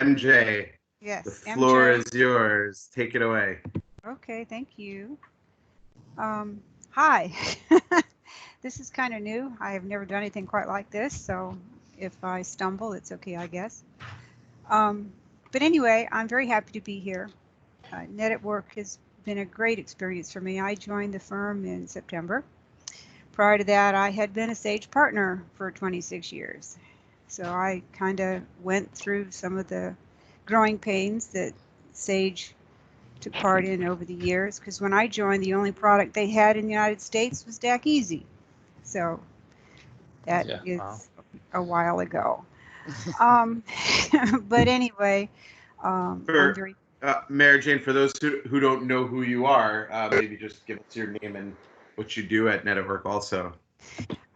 MJ, the Yes, floor MJ. is yours. Take it away. Okay, thank you. Hi. This is kind of new. I have never done anything quite like this, so if I stumble, it's okay, I guess. Um, but anyway, I'm very happy to be here. Net at Work has been a great experience for me. I joined the firm in September. Prior to that, I had been a Sage partner for 26 years. So I kind of went through some of the growing pains that Sage took part in over the years, because when I joined, the only product they had in the United States was DAC Easy. So that Yeah. Wow. is a while ago. Um, but anyway, I'm For very. Mary Jane, for those who don't know who you are, maybe just give us your name and what you do at Network also.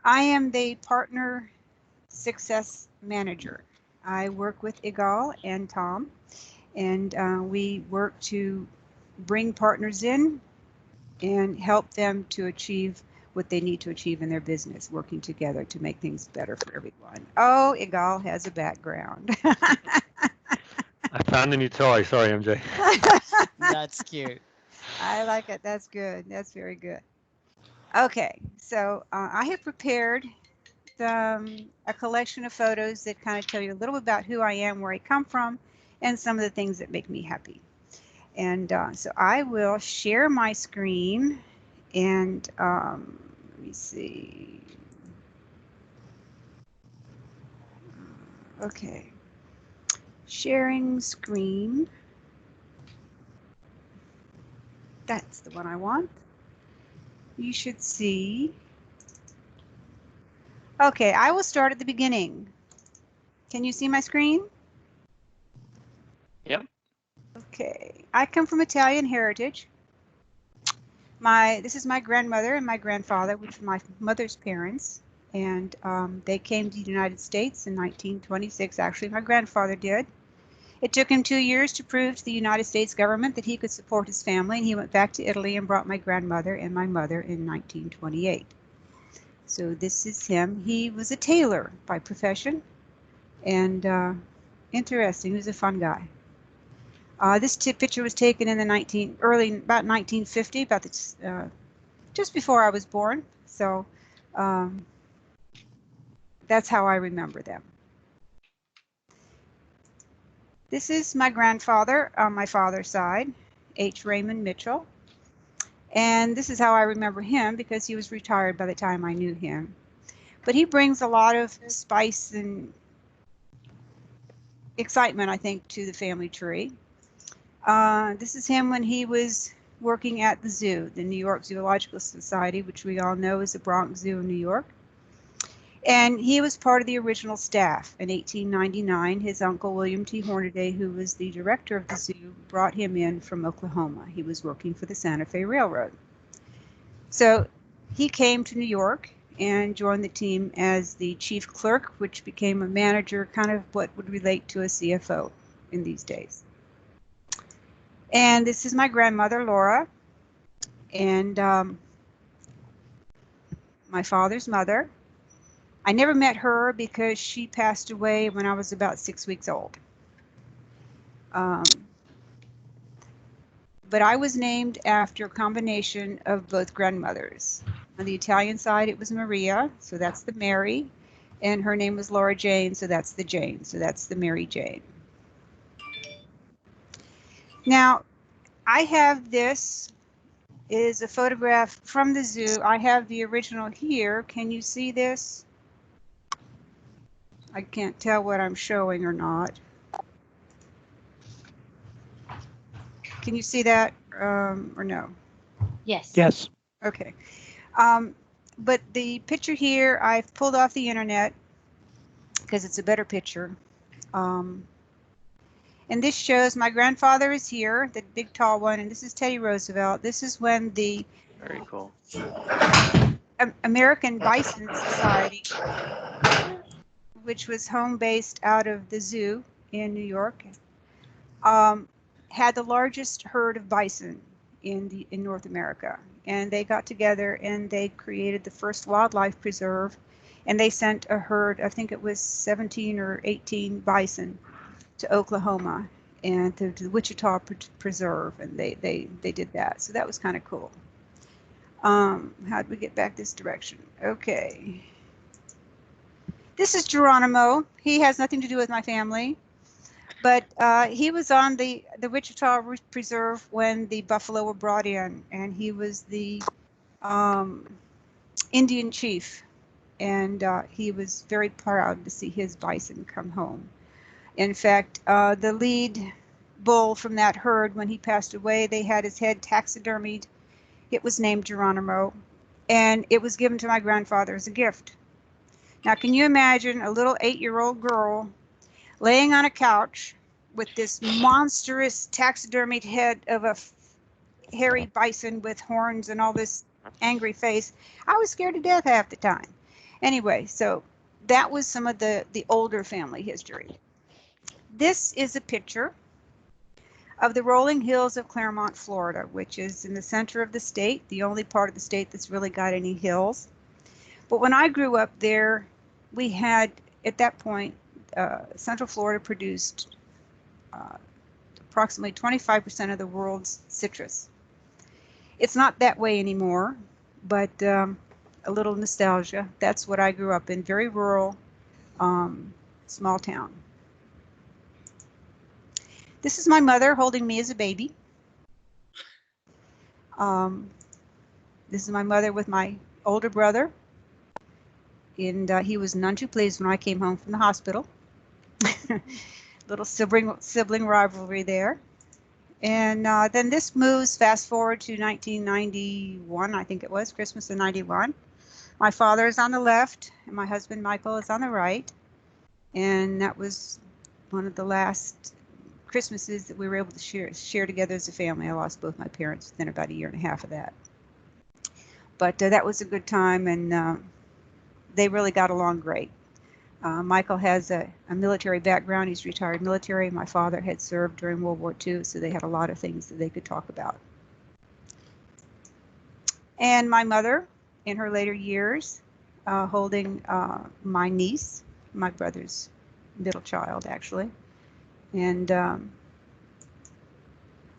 I am the partner success manager. I work with Igal and Tom, and we work to bring partners in and help them to achieve what they need to achieve in their business, working together to make things better for everyone. Oh, Igal has a background. I found a new toy. Sorry, MJ. That's cute. I like it. That's good. That's very good. Okay, so I have prepared a collection of photos that kind of tell you a little bit about who I am, where I come from, and some of the things that make me happy. And so I will share my screen and let me see. Okay, sharing screen. That's the one I want. You should see. Okay, I will start at the beginning. Can you see my screen? Yep. Okay, I come from Italian heritage. This is my grandmother and my grandfather, which were my mother's parents, and they came to the United States in 1926. Actually, my grandfather did. It took him 2 years to prove to the United States government that he could support his family, and he went back to Italy and brought my grandmother and my mother in 1928. So this is him. He was a tailor by profession, and interesting. He was a fun guy. This picture was taken in the about 1950, just before I was born. So that's how I remember them. This is my grandfather on my father's side, H. Raymond Mitchell. And this is how I remember him, because he was retired by the time I knew him. But he brings a lot of spice and excitement, I think, to the family tree. This is him when he was working at the zoo, the New York Zoological Society, which we all know is the Bronx Zoo in New York. And he was part of the original staff. In 1899, his uncle, William T. Hornaday, who was the director of the zoo, brought him in from Oklahoma. He was working for the Santa Fe Railroad. So he came to New York and joined the team as the chief clerk, which became a manager, kind of what would relate to a CFO in these days. And this is my grandmother, Laura, and my father's mother. I never met her because she passed away when I was about 6 weeks old. But I was named after a combination of both grandmothers. On the Italian side, it was Maria, so that's the Mary, and her name was Laura Jane, so that's the Jane, so that's the Mary Jane. Now, I have this is a photograph from the zoo. I have the original here. Can you see this? I can't tell what I'm showing or not. Can you see that or no? Yes. Yes. Okay. But the picture here, I've pulled off the internet because it's a better picture. And this shows my grandfather is here, the big tall one, and this is Teddy Roosevelt. This is when the Very cool. American Bison Society, which was home based out of the zoo in New York, had the largest herd of bison in North America. And they got together and they created the first wildlife preserve, and they sent a herd, I think it was 17 or 18 bison to Oklahoma and to the Wichita Preserve, and they did that. So that was kind of cool. How did we get back this direction? Okay. This is Geronimo. He has nothing to do with my family, but he was on the Wichita Preserve when the buffalo were brought in, and he was the Indian chief, and he was very proud to see his bison come home. In fact, the lead bull from that herd, when he passed away, they had his head taxidermied. It was named Geronimo, and it was given to my grandfather as a gift. Now, can you imagine a little 8-year-old girl laying on a couch with this monstrous taxidermied head of a hairy bison with horns and all this angry face? I was scared to death half the time. Anyway, so that was some of the older family history. This is a picture of the rolling hills of Claremont, Florida, which is in the center of the state, the only part of the state that's really got any hills. But when I grew up there, we had, at that point, Central Florida produced approximately 25% of the world's citrus. It's not that way anymore, but a little nostalgia. That's what I grew up in, very rural, small town. This is my mother holding me as a baby. This is my mother with my older brother, and he was none too pleased when I came home from the hospital. Little sibling rivalry there. And then this moves fast forward to 1991, I think it was, Christmas of 91. My father is on the left, and my husband Michael is on the right. And that was one of the last Christmases that we were able to share together as a family. I lost both my parents within about 1.5 years of that. But that was a good time, and they really got along great. Michael has a military background. He's retired military. My father had served during World War II, so they had a lot of things that they could talk about. And my mother, in her later years, holding my niece, my brother's middle child, actually. And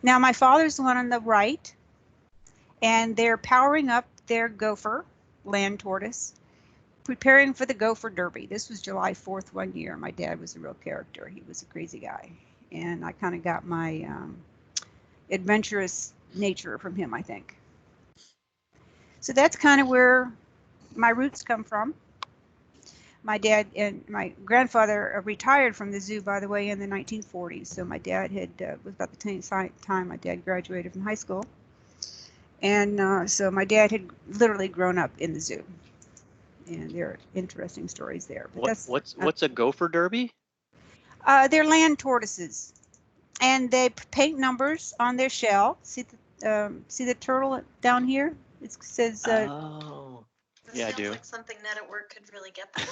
now my father's the one on the right, and they're powering up their gopher, land tortoise, preparing for the Gopher Derby. This was July 4th one year. My dad was a real character. He was a crazy guy. And I kind of got my adventurous nature from him, I think. So that's kind of where my roots come from. My dad and my grandfather retired from the zoo, by the way, in the 1940s. So my dad was about the same time my dad graduated from high school. And so my dad had literally grown up in the zoo. And there are interesting stories there. But what's a Gopher Derby? They're land tortoises, and they paint numbers on their shell. See the turtle down here? It says. Oh, yeah, I do. Like something that at work could really get them.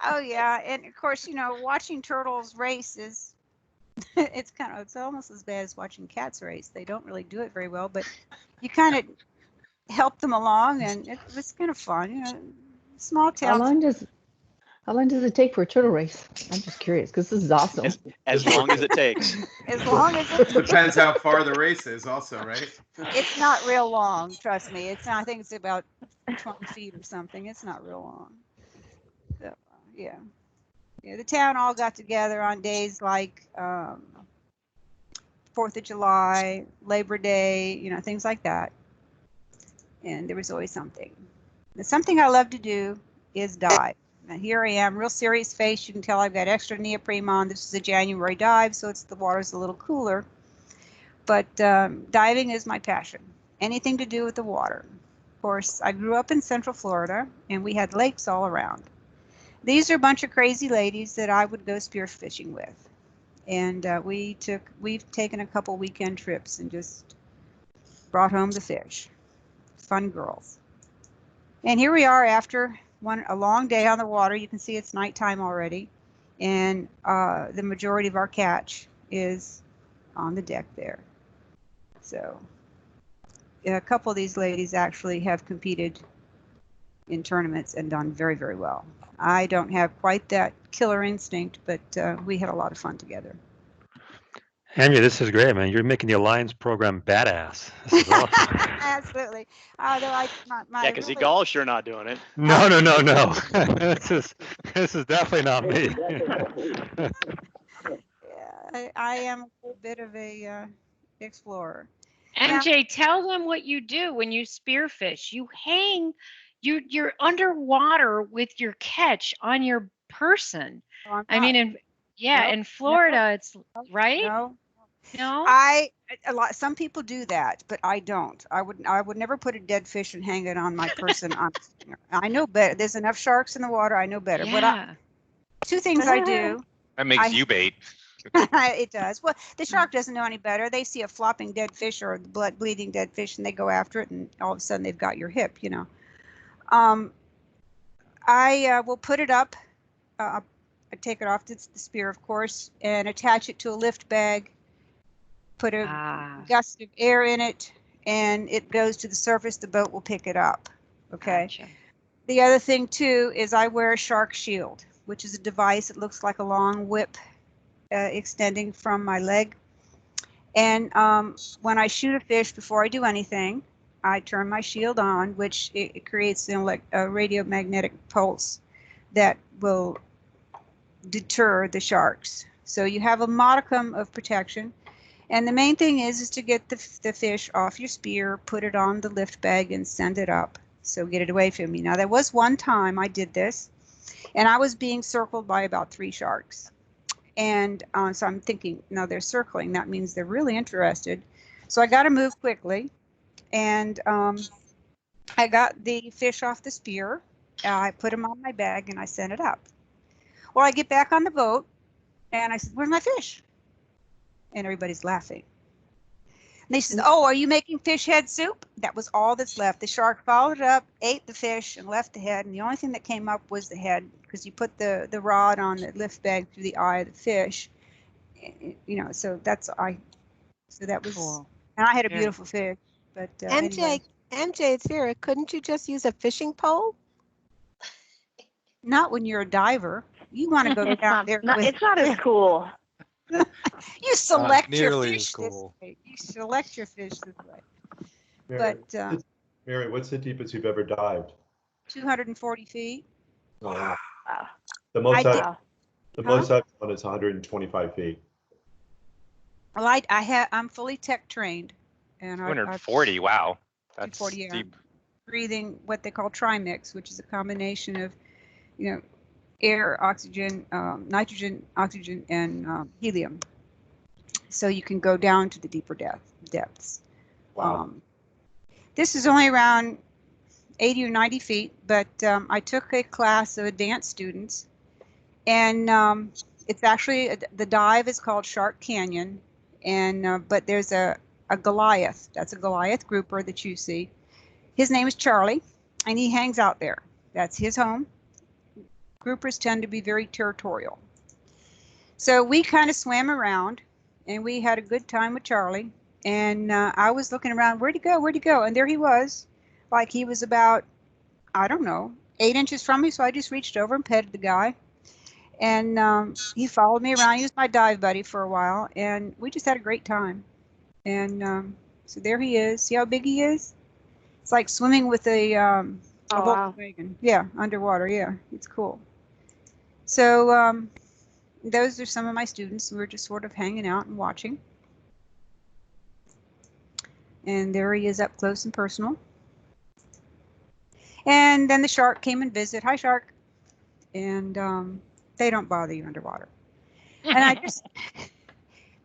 Oh yeah, and of course, you know, watching turtles race is it's almost as bad as watching cats race. They don't really do it very well, but you kind of help them along, and it was kind of fun. You know, small town. How long does it take for a turtle race? I'm just curious because this is awesome. As long as it takes. As long as it Depends how far the race is, also, right? It's not real long, trust me. It's not, I think it's about 20 feet or something. It's not real long. So yeah, the town all got together on days like 4th of July, Labor Day, you know, things like that. And there was always something. And something I love to do is dive. Now here I am, real serious face. You can tell I've got extra neoprene on. This is a January dive, so the water's a little cooler. But diving is my passion. Anything to do with the water. Of course, I grew up in Central Florida, and we had lakes all around. These are a bunch of crazy ladies that I would go spearfishing with. And we've taken a couple weekend trips and just brought home the fish. Fun girls. And here we are after a long day on the water. You can see it's nighttime already, and the majority of our catch is on the deck there. So a couple of these ladies actually have competed in tournaments and done very, very well. I don't have quite that killer instinct, but we had a lot of fun together. Andrea, this is great, man. You're making the Alliance program badass. This is awesome. Absolutely. Although my Yeah, because really- Egal's sure not doing it. No. This is definitely not me. yeah, I am a bit of a explorer. MJ, tell them what you do when you spearfish. You hang, you're underwater with your catch on your person. So I'm I mean, not- in Nope, Florida, it's right. no, No. some people do that, but I don't. I would never put a dead fish and hang it on my person. I know better. There's enough sharks in the water. I know better. Yeah. Two things I do. That makes I- you bait. It does. Well, the shark doesn't know any better. They see a flopping dead fish or a bleeding dead fish, and they go after it, and all of a sudden they've got your hip. I will put it up. I take it off the spear, of course, and attach it to a lift bag. Put a gust of air in it, and it goes to the surface. The boat will pick it up. Okay. Gotcha. The other thing too is I wear a shark shield, which is a device that looks like a long whip extending from my leg. And when I shoot a fish, before I do anything, I turn my shield on, which it creates a radiomagnetic pulse that will deter the sharks. So you have a modicum of protection. And the main thing is to get the fish off your spear, put it on the lift bag, and send it up. So get it away from you. Now, there was one time I did this, and I was being circled by about 3 sharks. And so I'm thinking, no, they're circling. That means they're really interested. So I got to move quickly. And I got the fish off the spear. I put them on my bag, and I sent it up. Well, I get back on the boat, and I said, where's my fish? And everybody's laughing. And they said, oh, are you making fish head soup? That was all that's left. The shark followed it up, ate the fish, and left the head. And the only thing that came up was the head, because you put the rod on the lift bag through the eye of the fish. So that was Cool. And I had a Very beautiful fish. But MJ, it's Vera. Couldn't you just use a fishing pole? Not when you're a diver. You want to go down there. It's not as cool. You select your nearly fish as cool. this way. You select your fish this way. Mary, But Mary, what's the deepest you've ever dived? 240 feet. Oh, wow. Wow. The most I the most I've done is 125 feet. Well, I'm fully tech trained, and 240. Wow. That's 240, yeah. deep. Breathing what they call trimix, which is a combination of, air, oxygen, nitrogen, oxygen, and helium. So you can go down to the deeper depths. Wow. This is only around 80 or 90 feet, but I took a class of advanced students, and it's actually, the dive is called Shark Canyon, and but there's a Goliath. That's a Goliath grouper that you see. His name is Charlie, and he hangs out there. That's his home. Groupers tend to be very territorial. So we kind of swam around, and we had a good time with Charlie. And I was looking around, where'd he go? Where'd he go? And there he was, like he was about, I don't know, 8 inches from me. So I just reached over and petted the guy. And he followed me around. He was my dive buddy for a while, and we just had a great time. And so there he is. See how big he is? It's like swimming with a Volkswagen. Yeah, underwater. Yeah, it's cool. So those are some of my students. We were just sort of hanging out and watching. And there he is up close and personal. And then the shark came and visited. Hi, shark. And they don't bother you underwater. And I just,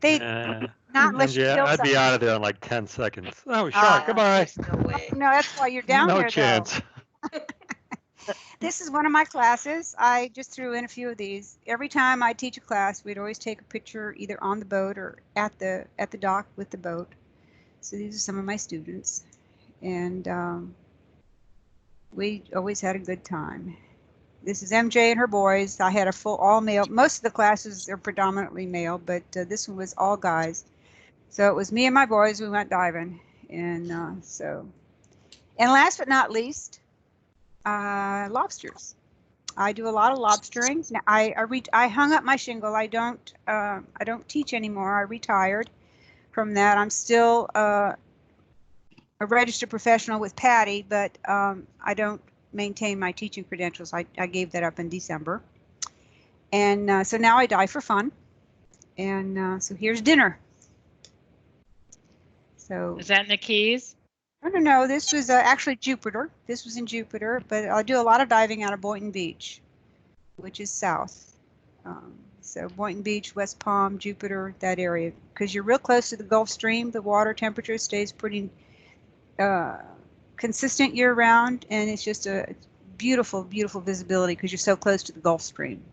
they not unless you kill I'd be something. out of there in like 10 seconds. Oh, shark, goodbye. No way. No, that's why you're down No there, chance. though. This is one of my classes. I just threw in a few of these. Every time I teach a class, we'd always take a picture either on the boat or at the dock with the boat. So these are some of my students, and we always had a good time. This is MJ and her boys. I had a full all male. Most of the classes are predominantly male, but this one was all guys. So it was me and my boys. We went diving, and and last but not least, Lobsters. I do a lot of lobstering. Now, I hung up my shingle. I don't teach anymore. I retired from that. I'm still a registered professional with Patty, but I don't maintain my teaching credentials. I gave that up in December. And so now I dive for fun. And so here's dinner. So Is that in the Keys? no. This was actually Jupiter. This was in Jupiter, but I do a lot of diving out of Boynton Beach, which is south. So Boynton Beach, West Palm, Jupiter, that area, because you're real close to the Gulf Stream. The water temperature stays pretty consistent year round, and it's just a beautiful, beautiful visibility because you're so close to the Gulf Stream.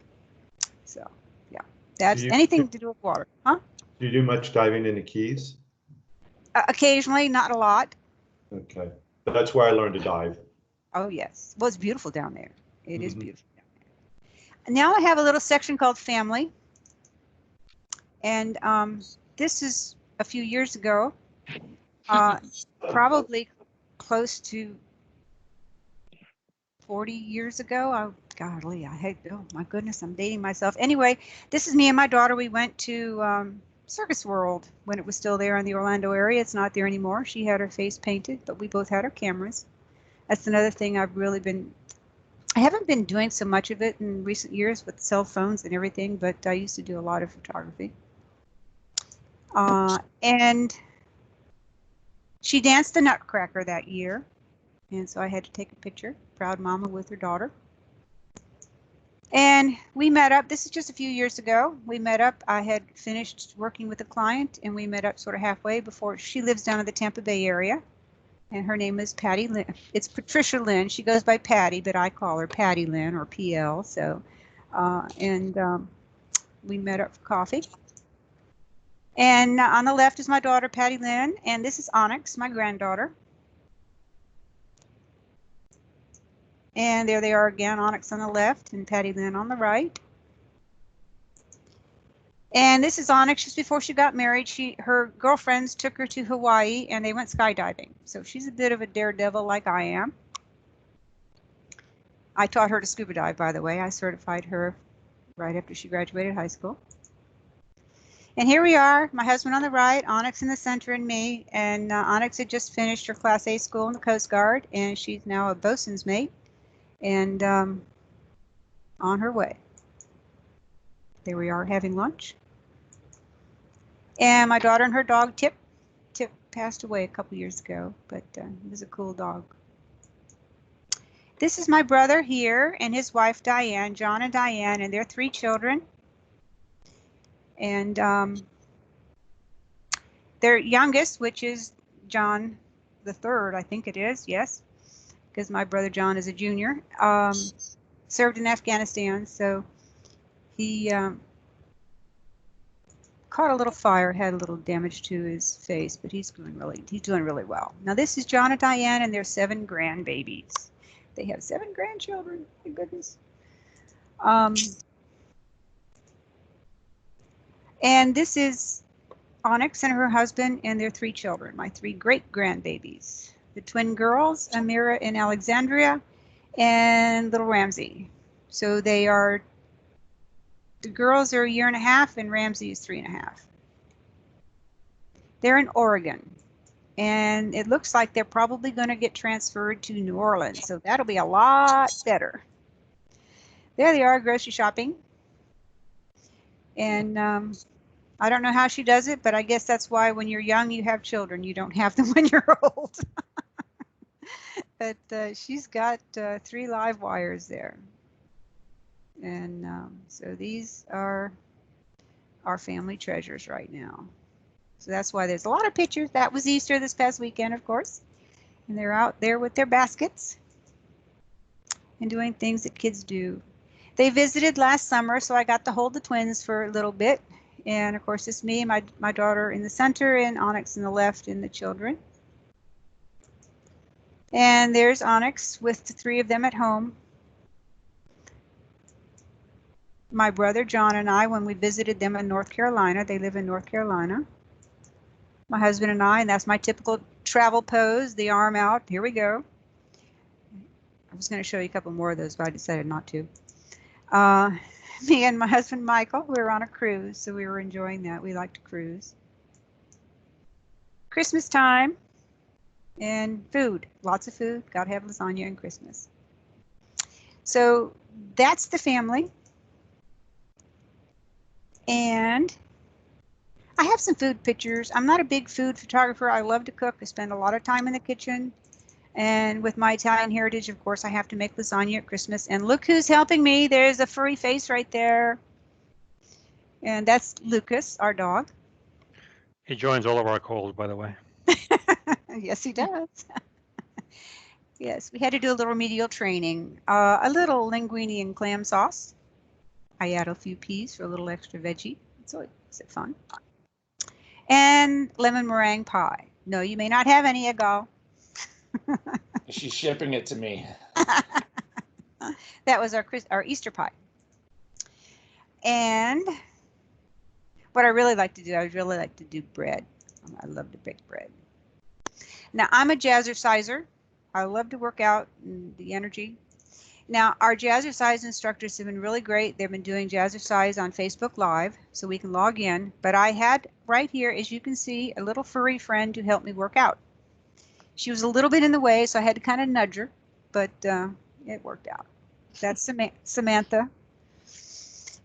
So yeah, that's anything to do with water, huh? Do you do much diving in the Keys? Occasionally, not a lot. Okay, that's where I learned to dive. Oh yes, well, it's beautiful down there. It is beautiful down there. Now I have a little section called Family, and this is a few years ago, probably close to 40 years ago. Oh, golly, oh my goodness, I'm dating myself. Anyway, this is me and my daughter. We went to Circus World when it was still there in the Orlando area. It's not there anymore. She had her face painted, but we both had our cameras. That's another thing I haven't been doing so much of it in recent years with cell phones and everything, but I used to do a lot of photography. And she danced the Nutcracker that year, and so I had to take a picture. Proud mama with her daughter. And we met up. This is just a few years ago. We met up. I had finished working with a client, and we met up sort of halfway before. She lives down in the Tampa Bay area, and her name is Patty Lynn. It's Patricia Lynn. She goes by Patty, but I call her Patty Lynn or PL. So, we met up for coffee. And on the left is my daughter, Patty Lynn, and this is Onyx, my granddaughter. And there they are again, Onyx on the left and Patty Lynn on the right. And this is Onyx just before she got married. Her girlfriends took her to Hawaii and they went skydiving. So she's a bit of a daredevil like I am. I taught her to scuba dive, by the way. I certified her right after she graduated high school. And here we are, my husband on the right, Onyx in the center, and me. And Onyx had just finished her Class A school in the Coast Guard, and she's now a bosun's mate and on her way. There we are having lunch. And my daughter and her dog, Tip. Tip passed away a couple years ago, but he was a cool dog. This is my brother here and his wife, Diane, John and Diane, and their 3 children. And their youngest, which is John the 3rd, I think it is, yes, because my brother John is a junior, served in Afghanistan, so he caught a little fire, had a little damage to his face, but he's doing really well. Now this is John and Diane and their 7 grandbabies. They have 7 grandchildren, my goodness. And this is Onyx and her husband and their 3 children, my 3 great-grandbabies. The twin girls, Amira and Alexandria, and little Ramsey. So the girls are 1.5 years and Ramsey is 3.5. They're in Oregon. And it looks like they're probably going to get transferred to New Orleans. So that'll be a lot better. There they are, grocery shopping. And I don't know how she does it, but I guess that's why when you're young, you have children. You don't have them when you're old. But she's got 3 live wires there. And so these are our family treasures right now. So that's why there's a lot of pictures. That was Easter this past weekend, of course. And they're out there with their baskets and doing things that kids do. They visited last summer, so I got to hold the twins for a little bit. And of course, it's me and my daughter in the center and Onyx in the left and the children. And there's Onyx with the 3 of them at home. My brother John and I, when we visited them in North Carolina, they live in North Carolina. My husband and I, and that's my typical travel pose, the arm out. Here we go. I was going to show you a couple more of those, but I decided not to. Me and my husband Michael, we were on a cruise, so we were enjoying that. We like to cruise. Christmas time and food, lots of food. Got to have lasagna and Christmas. So that's the family. And I have some food pictures. I'm not a big food photographer. I love to cook. I spend a lot of time in the kitchen. And with my Italian heritage, of course, I have to make lasagna at Christmas. And look who's helping me. There's a furry face right there. And that's Lucas, our dog. He joins all of our calls, by the way. Yes, he does. Yes, we had to do a little remedial training. A little linguine and clam sauce. I add a few peas for a little extra veggie. So it's fun. And lemon meringue pie. No, you may not have any, Agal. She's shipping it to me. That was our Easter pie. And what I really like to do, I really like to do bread. I love to bake bread. Now, I'm a jazzerciser. I love to work out and the energy. Now, our jazzercise instructors have been really great. They've been doing jazzercise on Facebook Live, so we can log in. But I had right here, as you can see, a little furry friend who helped me work out. She was a little bit in the way, so I had to kind of nudge her, but it worked out. That's Samantha.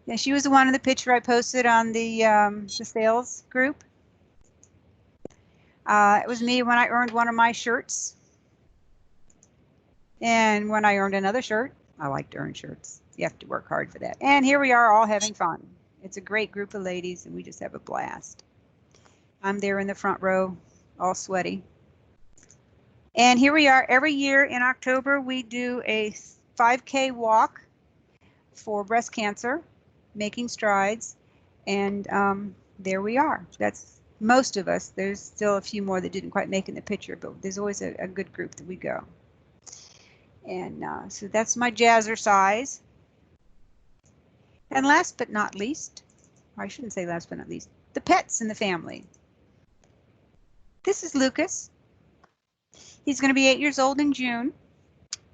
Yeah, she was the one in the picture I posted on the sales group. It was me when I earned one of my shirts. And when I earned another shirt. I like to earn shirts. You have to work hard for that. And here we are all having fun. It's a great group of ladies, and we just have a blast. I'm there in the front row, all sweaty. And here we are. Every year in October, we do a 5K walk for breast cancer, making strides. And there we are. That's most of us. There's still a few more that didn't quite make in the picture, but there's always a good group that we go. And so that's my jazzercise. And last but not least, or I shouldn't say last but not least, the pets in the family. This is Lucas. He's going to be 8 years old in June.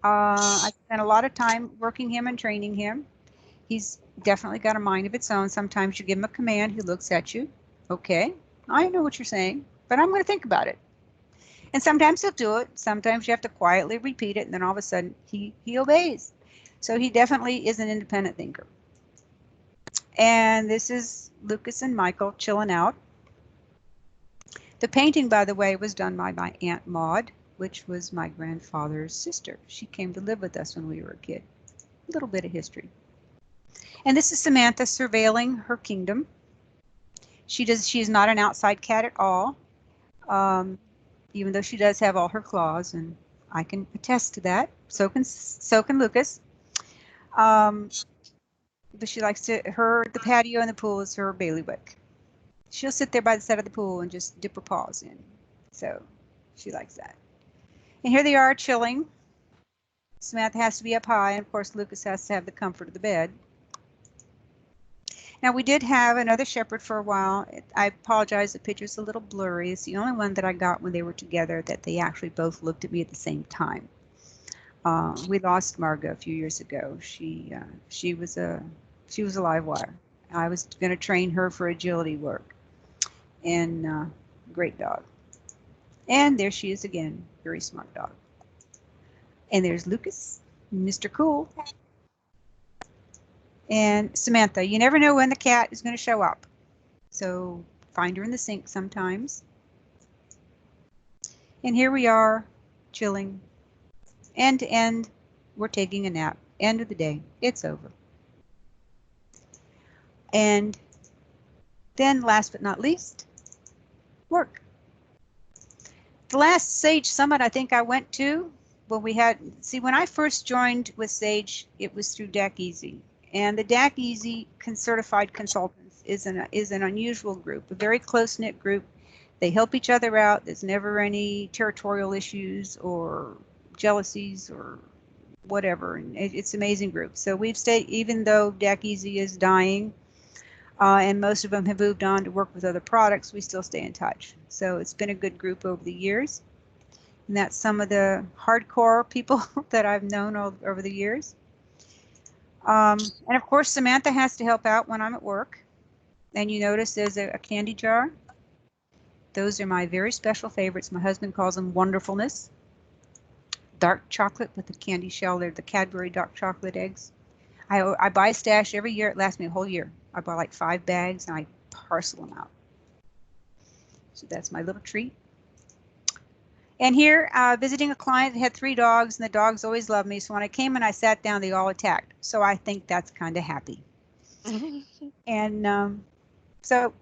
I spent a lot of time working him and training him. He's definitely got a mind of its own. Sometimes you give him a command, he looks at you. Okay, I know what you're saying, but I'm going to think about it. And sometimes he'll do it. Sometimes you have to quietly repeat it, and then all of a sudden he obeys. So he definitely is an independent thinker. And this is Lucas and Michael chilling out. The painting, by the way, was done by my Aunt Maud, which was my grandfather's sister. She came to live with us when we were a kid. A little bit of history. And this is Samantha surveilling her kingdom. She is not an outside cat at all. Even though she does have all her claws, and I can attest to that. So can Lucas. But she likes the patio and the pool is her bailiwick. She'll sit there by the side of the pool and just dip her paws in. So she likes that. And here they are chilling. Samantha has to be up high, and of course Lucas has to have the comfort of the bed. Now, we did have another shepherd for a while. I apologize, the picture's a little blurry. It's the only one that I got when they were together that they actually both looked at me at the same time. We lost Marga a few years ago. She was a live wire. I was going to train her for agility work. And great dog. And there she is again, very smart dog. And there's Lucas, Mr. Cool. And Samantha, you never know when the cat is going to show up. So find her in the sink sometimes. And here we are, chilling. End to end, we're taking a nap. End of the day, it's over. And then last but not least, work. The last Sage Summit I think I went to, when I first joined with Sage, it was through DAC Easy. And the DAC Easy Certified Consultants is an unusual group, a very close-knit group. They help each other out. There's never any territorial issues or jealousies or whatever. And it's an amazing group. So we've stayed, even though DAC Easy is dying, and most of them have moved on to work with other products, we still stay in touch. So it's been a good group over the years. And that's some of the hardcore people that I've known over the years. And of course, Samantha has to help out when I'm at work. And you notice there's a candy jar. Those are my very special favorites. My husband calls them wonderfulness. Dark chocolate with the candy shell. They're the Cadbury dark chocolate eggs. I buy a stash every year. It lasts me a whole year. I buy like 5 bags and I parcel them out. So that's my little treat. And here, visiting a client that had 3 dogs, and the dogs always loved me. So when I came and I sat down, they all attacked. So I think that's kind of happy. And so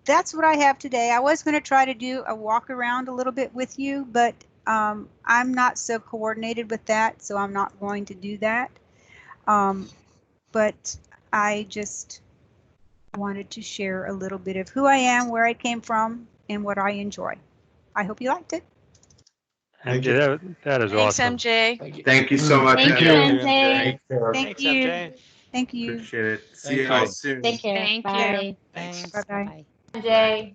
that's what I have today. I was going to try to do a walk around a little bit with you, but I'm not so coordinated with that, so I'm not going to do that. But I just wanted to share a little bit of who I am, where I came from, and what I enjoy. I hope you liked it. MJ, that is Thanks, awesome. MJ. Thank you so much. Thank you, MJ. MJ. Thank Thanks, you. MJ. Thank you. Appreciate it. See Thank you all you. soon. Take care. Thank you. Bye. Thanks. Bye-bye. Bye-bye. MJ.